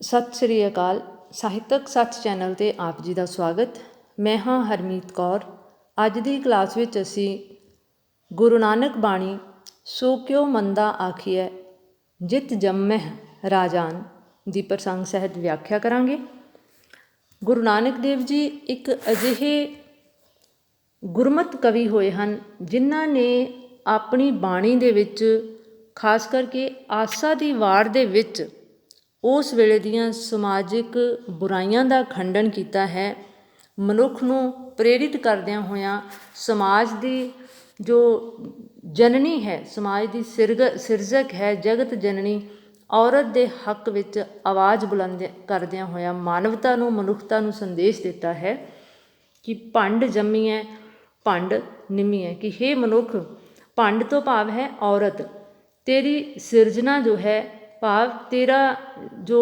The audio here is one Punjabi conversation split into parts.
ਸਤਿ ਸ਼੍ਰੀ ਅਕਾਲ। ਸਾਹਿਤਕ ਸੱਚ ਚੈਨਲ 'ਤੇ ਆਪ ਜੀ ਦਾ ਸਵਾਗਤ। ਮੈਂ ਹਾਂ ਹਰਮੀਤ ਕੌਰ। ਅੱਜ ਦੀ ਕਲਾਸ ਵਿੱਚ ਅਸੀਂ ਗੁਰੂ ਨਾਨਕ ਬਾਣੀ ਸੋ ਕਿਉ ਮੰਦਾ ਆਖੀਐ ਜਿਤ ਜੰਮਹਿ ਰਾਜਾਨ ਦੀ ਪ੍ਰਸੰਗ ਸਹਿਤ ਵਿਆਖਿਆ ਕਰਾਂਗੇ। ਗੁਰੂ ਨਾਨਕ ਦੇਵ ਜੀ ਇੱਕ ਅਜਿਹੇ ਗੁਰਮਤਿ ਕਵੀ ਹੋਏ ਹਨ ਜਿਨ੍ਹਾਂ ਨੇ ਆਪਣੀ ਬਾਣੀ ਦੇ ਵਿੱਚ ਖਾਸ ਕਰਕੇ ਆਸਾ ਦੀ ਵਾਰ ਦੇ ਵਿੱਚ ਉਸ ਵੇਲੇ ਦੀਆਂ ਸਮਾਜਿਕ ਬੁਰਾਈਆਂ ਦਾ ਖੰਡਨ ਕੀਤਾ ਹੈ। ਮਨੁੱਖ ਨੂੰ ਪ੍ਰੇਰਿਤ ਕਰਦਿਆਂ ਹੋਇਆਂ ਸਮਾਜ ਦੀ ਜੋ ਜਨਨੀ ਹੈ, ਸਮਾਜ ਦੀ ਸਿਰਜਕ ਹੈ, ਜਗਤ ਜਨਨੀ ਔਰਤ ਦੇ ਹੱਕ ਵਿੱਚ ਆਵਾਜ਼ ਬੁਲੰਦ ਕਰਦਿਆਂ ਹੋਇਆਂ ਮਾਨਵਤਾ ਨੂੰ, ਮਨੁੱਖਤਾ ਨੂੰ ਸੰਦੇਸ਼ ਦਿੱਤਾ ਹੈ ਕਿ ਭੰਡ ਜੰਮੀਐ ਭੰਡ ਨਿਮੀਐ, ਕਿ ਹੇ ਮਨੁੱਖ, ਭੰਡ ਤੋਂ ਭਾਵ ਹੈ ਔਰਤ। ਤੇਰੀ ਸਿਰਜਣਾ ਜੋ ਹੈ, ਭਾਵ ਤੇਰਾ ਜੋ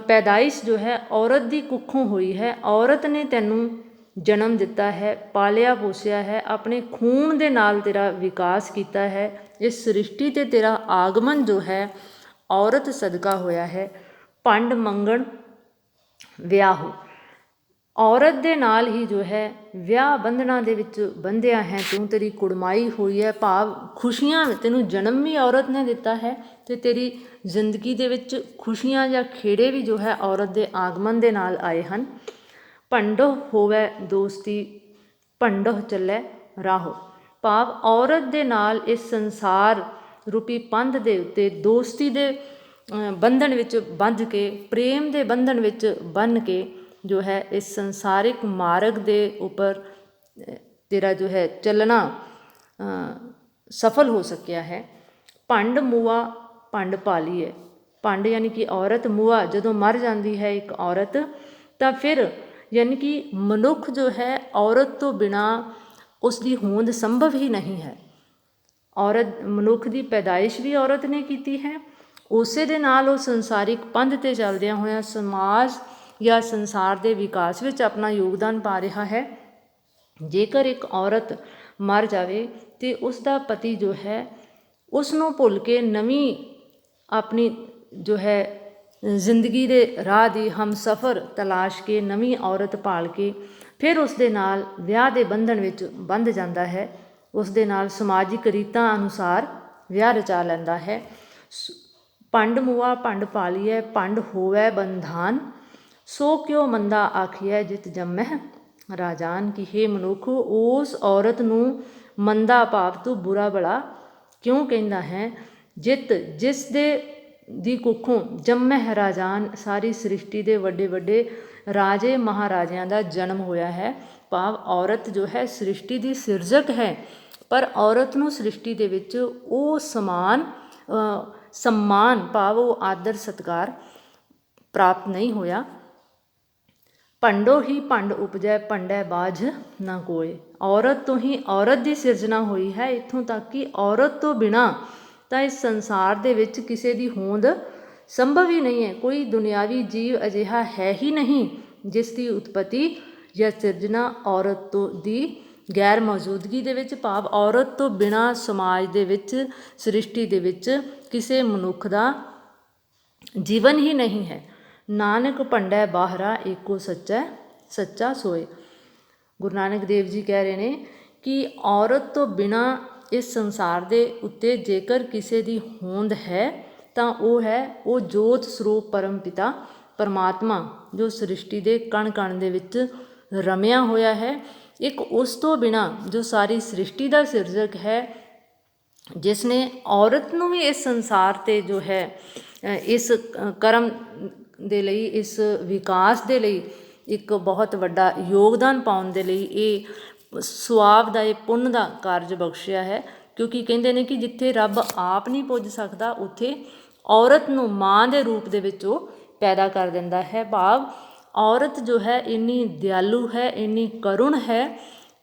ਪੈਦਾਇਸ਼ ਜੋ ਹੈ ਔਰਤ ਦੀ ਕੁੱਖੋਂ ਹੋਈ ਹੈ। ਔਰਤ ਨੇ ਤੈਨੂੰ ਜਨਮ ਦਿੱਤਾ ਹੈ, ਪਾਲਿਆ ਪੋਸਿਆ ਹੈ, ਆਪਣੇ ਖੂਨ ਦੇ ਨਾਲ ਤੇਰਾ ਵਿਕਾਸ ਕੀਤਾ ਹੈ। ਇਸ ਸ੍ਰਿਸ਼ਟੀ 'ਤੇ ਤੇਰਾ ਆਗਮਨ ਜੋ ਹੈ ਔਰਤ ਸਦਕਾ ਹੋਇਆ ਹੈ। ਭੰਡ ਮੰਗਣ ਵਿਆਹੋ, ਔਰਤ ਦੇ ਨਾਲ ਹੀ ਜੋ ਹੈ ਵਿਆਹ ਬੰਧਨਾਂ ਦੇ ਵਿੱਚ ਬੰਧਿਆ ਹੈ ਤੂੰ। ਤੇਰੀ ਕੁੜਮਾਈ ਹੋਈ ਹੈ, ਭਾਵ ਖੁਸ਼ੀਆਂ, ਤੈਨੂੰ ਜਨਮ ਵੀ ਔਰਤ ਨੇ ਦਿੱਤਾ ਹੈ ਅਤੇ ਤੇਰੀ ਜ਼ਿੰਦਗੀ ਦੇ ਵਿੱਚ ਖੁਸ਼ੀਆਂ ਜਾਂ ਖੇੜੇ ਵੀ ਜੋ ਹੈ ਔਰਤ ਦੇ ਆਗਮਨ ਦੇ ਨਾਲ ਆਏ ਹਨ। ਭੰਡੋ ਹੋਵੈ ਦੋਸਤੀ ਭੰਡੋ ਚੱਲੈ ਰਾਹੋ, ਭਾਵ ਔਰਤ ਦੇ ਨਾਲ ਇਸ ਸੰਸਾਰ ਰੂਪੀ ਪੰਧ ਦੇ ਉੱਤੇ ਦੋਸਤੀ ਦੇ ਬੰਧਨ ਵਿੱਚ ਬੰਧ ਕੇ, ਪ੍ਰੇਮ ਦੇ ਬੰਧਨ ਵਿੱਚ ਬੰਨ੍ਹ ਕੇ ਜੋ ਹੈ ਇਸ ਸੰਸਾਰਿਕ ਮਾਰਗ ਦੇ ਉੱਪਰ ਤੇਰਾ ਜੋ ਹੈ ਚੱਲਣਾ ਸਫਲ ਹੋ ਸਕਿਆ ਹੈ। ਭੰਡ ਮੁਆ ਭੰਡ ਪਾਲੀ ਹੈ, ਭੰਡ ਯਾਨੀ ਕਿ ਔਰਤ, ਮੁਆ ਜਦੋਂ ਮਰ ਜਾਂਦੀ ਹੈ ਇੱਕ ਔਰਤ ਤਾਂ ਫਿਰ ਯਾਨੀ ਕਿ ਮਨੁੱਖ ਜੋ ਹੈ ਔਰਤ ਤੋਂ ਬਿਨਾਂ ਉਸ ਦੀ ਹੋਂਦ ਸੰਭਵ ਹੀ ਨਹੀਂ ਹੈ। ਔਰਤ, ਮਨੁੱਖ ਦੀ ਪੈਦਾਇਸ਼ ਵੀ ਔਰਤ ਨੇ ਕੀਤੀ ਹੈ, ਉਸੇ ਦੇ ਨਾਲ ਉਹ ਸੰਸਾਰਿਕ ਪੰਧ 'ਤੇ ਚੱਲਦਿਆਂ ਹੋਇਆਂ ਸਮਾਜ ਜਾਂ ਸੰਸਾਰ ਦੇ ਵਿਕਾਸ ਵਿੱਚ ਆਪਣਾ ਯੋਗਦਾਨ ਪਾ ਰਿਹਾ ਹੈ। ਜੇਕਰ ਇੱਕ ਔਰਤ ਮਰ ਜਾਵੇ ਅਤੇ ਉਸ ਦਾ ਪਤੀ ਜੋ ਹੈ ਉਸ ਨੂੰ ਭੁੱਲ ਕੇ ਨਵੀਂ ਆਪਣੀ ਜੋ ਹੈ ਜ਼ਿੰਦਗੀ ਦੇ ਰਾਹ ਦੀ ਹਮਸਫ਼ਰ ਤਲਾਸ਼ ਕੇ ਨਵੀਂ ਔਰਤ ਭਾਲ ਕੇ ਫਿਰ ਉਸ ਦੇ ਨਾਲ ਵਿਆਹ ਦੇ ਬੰਧਨ ਵਿੱਚ ਬੰਧ ਜਾਂਦਾ ਹੈ, ਉਸ ਦੇ ਨਾਲ ਸਮਾਜਿਕ ਰੀਤਾਂ ਅਨੁਸਾਰ ਵਿਆਹ ਰਚਾ ਲੈਂਦਾ ਹੈ। ਭੰਡ ਮੁਆ ਭੰਡ ਪਾਲੀਐ ਭੰਡ ਹੋਵੈ ਬੰਧਾਨ ਸੋ ਕਿਉ ਮੰਦਾ ਆਖੀਐ ਜਿਤ ਜੰਮਹਿ ਰਾਜਾਨ, ਕਿ ਹੇ ਮਨੁੱਖ, ਉਸ ਔਰਤ ਨੂੰ ਮੰਦਾ ਭਾਵ ਤੂੰ ਬੁਰਾ ਭਲਾ ਕਿਉਂ ਕਹਿੰਦਾ ਹੈ। ਜਿਸ ਦੀ ਕੁੱਖੋਂ ਜੰਮਹਿ ਰਾਜਾਨ, ਸਾਰੀ ਸ੍ਰਿਸ਼ਟੀ ਦੇ ਵੱਡੇ ਵੱਡੇ ਰਾਜੇ ਮਹਾਰਾਜਿਆਂ ਦਾ ਜਨਮ ਹੋਇਆ ਹੈ, ਭਾਵ ਔਰਤ ਜੋ ਹੈ ਸ੍ਰਿਸ਼ਟੀ ਦੀ ਸਿਰਜਕ ਹੈ, ਪਰ ਔਰਤ ਨੂੰ ਸ੍ਰਿਸ਼ਟੀ ਦੇ ਵਿੱਚ ਉਹ ਸਨਮਾਨ ਭਾਵ ਉਹ ਆਦਰ ਸਤਿਕਾਰ ਪ੍ਰਾਪਤ ਨਹੀਂ ਹੋਇਆ। ਭੰਡੋ ਹੀ ਭੰਡ ਉਪਜੈ ਭੰਡੈ ਬਾਝ ਨਾ ਕੋਇ, ਔਰਤ ਤੋਂ ਹੀ ਔਰਤ ਦੀ ਸਿਰਜਣਾ ਹੋਈ ਹੈ। ਇੱਥੋਂ ਤੱਕ ਕਿ ਔਰਤ ਤੋਂ ਬਿਨਾਂ ਤਾਂ ਇਸ ਸੰਸਾਰ ਦੇ ਵਿੱਚ ਕਿਸੇ ਦੀ ਹੋਂਦ ਸੰਭਵ ਹੀ ਨਹੀਂ ਹੈ। ਕੋਈ ਦੁਨਿਆਵੀ ਜੀਵ ਅਜਿਹਾ ਹੈ ਹੀ ਨਹੀਂ ਜਿਸ ਦੀ ਉਤਪਤੀ ਜਾਂ ਸਿਰਜਣਾ ਔਰਤ ਤੋਂ ਦੀ ਗੈਰ ਮੌਜੂਦਗੀ ਦੇ ਵਿੱਚ, ਭਾਵ ਔਰਤ ਤੋਂ ਬਿਨਾਂ ਸਮਾਜ ਦੇ ਵਿੱਚ, ਸ੍ਰਿਸ਼ਟੀ ਦੇ ਵਿੱਚ ਕਿਸੇ ਮਨੁੱਖ ਦਾ ਜੀਵਨ ਹੀ ਨਹੀਂ ਹੈ। ਨਾਨਕ ਭੰਡੈ ਬਾਹਰਾ ਏਕੋ ਸੱਚੈ ਸੱਚਾ ਸੋਏ, ਗੁਰੂ ਨਾਨਕ ਦੇਵ ਜੀ ਕਹਿ ਰਹੇ ਨੇ ਕਿ ਔਰਤ ਤੋਂ ਬਿਨਾਂ ਇਸ ਸੰਸਾਰ ਦੇ ਉੱਤੇ ਜੇਕਰ ਕਿਸੇ ਦੀ ਹੋਂਦ ਹੈ ਤਾਂ ਉਹ ਹੈ ਉਹ ਜੋਤ ਸਰੂਪ ਪਰਮ ਪਿਤਾ ਪਰਮਾਤਮਾ ਜੋ ਸ੍ਰਿਸ਼ਟੀ ਦੇ ਕਣ ਕਣ ਦੇ ਵਿੱਚ ਰਮਿਆ ਹੋਇਆ ਹੈ। ਇੱਕ ਉਸ ਤੋਂ ਬਿਨਾਂ ਜੋ ਸਾਰੀ ਸ੍ਰਿਸ਼ਟੀ ਦਾ ਸਿਰਜਕ ਹੈ, ਜਿਸ ਨੇ ਔਰਤ ਨੂੰ ਵੀ ਇਸ ਸੰਸਾਰ 'ਤੇ ਜੋ ਹੈ ਇਸ ਕਰਮ ਦੇ ਲਈ, ਇਸ ਵਿਕਾਸ ਦੇ ਲਈ ਇੱਕ ਬਹੁਤ ਵੱਡਾ ਯੋਗਦਾਨ ਪਾਉਣ ਦੇ ਲਈ ਇਹ ਸੁਆਬ ਦਾ, ਇਹ ਪੁੰਨ ਦਾ ਕਾਰਜ ਬਖਸ਼ਿਆ ਹੈ। ਕਿਉਂਕਿ ਕਹਿੰਦੇ ਨੇ ਕਿ ਜਿੱਥੇ ਰੱਬ ਆਪ ਨਹੀਂ ਪੁੱਜ ਸਕਦਾ ਉੱਥੇ ਔਰਤ ਨੂੰ ਮਾਂ ਦੇ ਰੂਪ ਦੇ ਵਿੱਚ ਉਹ ਪੈਦਾ ਕਰ ਦਿੰਦਾ ਹੈ। ਭਾਵ ਔਰਤ ਜੋ ਹੈ ਇੰਨੀ ਦਿਆਲੂ ਹੈ, ਇੰਨੀ ਕਰੁਣ ਹੈ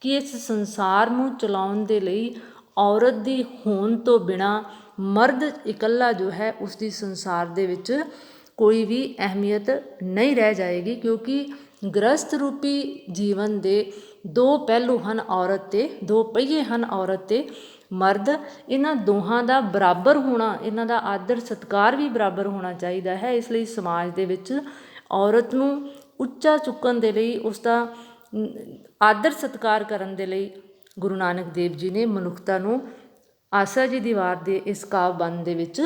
ਕਿ ਇਸ ਸੰਸਾਰ ਨੂੰ ਚਲਾਉਣ ਦੇ ਲਈ ਔਰਤ ਦੀ ਹੋਂਦ ਤੋਂ ਬਿਨਾਂ ਮਰਦ ਇਕੱਲਾ ਜੋ ਹੈ ਉਸ ਦੀ ਸੰਸਾਰ ਦੇ ਵਿੱਚ ਕੋਈ ਵੀ ਅਹਿਮੀਅਤ ਨਹੀਂ ਰਹਿ ਜਾਏਗੀ। ਕਿਉਂਕਿ ਗ੍ਰਸਥ ਰੂਪੀ ਜੀਵਨ ਦੇ ਦੋ ਪਹਿਲੂ ਹਨ ਔਰਤ 'ਤੇ, ਦੋ ਪਹੀਏ ਹਨ ਔਰਤ 'ਤੇ। ਮਰਦ, ਇਹਨਾਂ ਦੋਹਾਂ ਦਾ ਬਰਾਬਰ ਹੋਣਾ, ਇਹਨਾਂ ਦਾ ਆਦਰ ਸਤਿਕਾਰ ਵੀ ਬਰਾਬਰ ਹੋਣਾ ਚਾਹੀਦਾ ਹੈ। ਇਸ ਲਈ ਸਮਾਜ ਦੇ ਵਿੱਚ ਔਰਤ ਨੂੰ ਉੱਚਾ ਚੁੱਕਣ ਦੇ ਲਈ, ਉਸ ਦਾ ਆਦਰ ਸਤਿਕਾਰ ਕਰਨ ਦੇ ਲਈ ਗੁਰੂ ਨਾਨਕ ਦੇਵ ਜੀ ਨੇ ਮਨੁੱਖਤਾ ਨੂੰ ਆਸਾ ਜੀ ਦੀ ਵਾਰ ਦੇ ਇਸ ਕਾਵਿ ਬੰਧ ਦੇ ਵਿੱਚ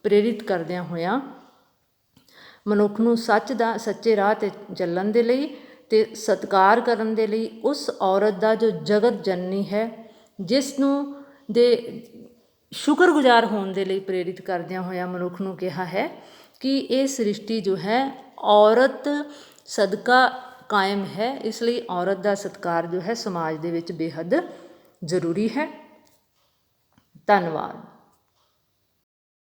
ਪ੍ਰੇਰਿਤ ਕਰਦਿਆਂ ਹੋਇਆਂ ਮਨੁੱਖ ਨੂੰ ਸੱਚ ਦਾ, ਸੱਚੇ ਰਾਹ 'ਤੇ ਚੱਲਣ ਦੇ ਲਈ ਅਤੇ ਸਤਿਕਾਰ ਕਰਨ ਦੇ ਲਈ ਉਸ ਔਰਤ ਦਾ ਜੋ ਜਗਤ ਜਨਨੀ ਹੈ, ਜਿਸ ਨੂੰ ਦੇ ਸ਼ੁਕਰਗੁਜ਼ਾਰ ਹੋਣ ਦੇ ਲਈ ਪ੍ਰੇਰਿਤ ਕਰਦਿਆਂ ਹੋਇਆਂ ਮਨੁੱਖ ਨੂੰ ਕਿਹਾ ਹੈ ਕਿ ਇਹ ਸ੍ਰਿਸ਼ਟੀ ਜੋ ਹੈ ਔਰਤ ਸਦਕਾ ਕਾਇਮ ਹੈ। ਇਸ ਲਈ ਔਰਤ ਦਾ ਸਤਿਕਾਰ ਜੋ ਹੈ ਸਮਾਜ ਦੇ ਵਿੱਚ ਬੇਹੱਦ ਜ਼ਰੂਰੀ ਹੈ। ਧੰਨਵਾਦ।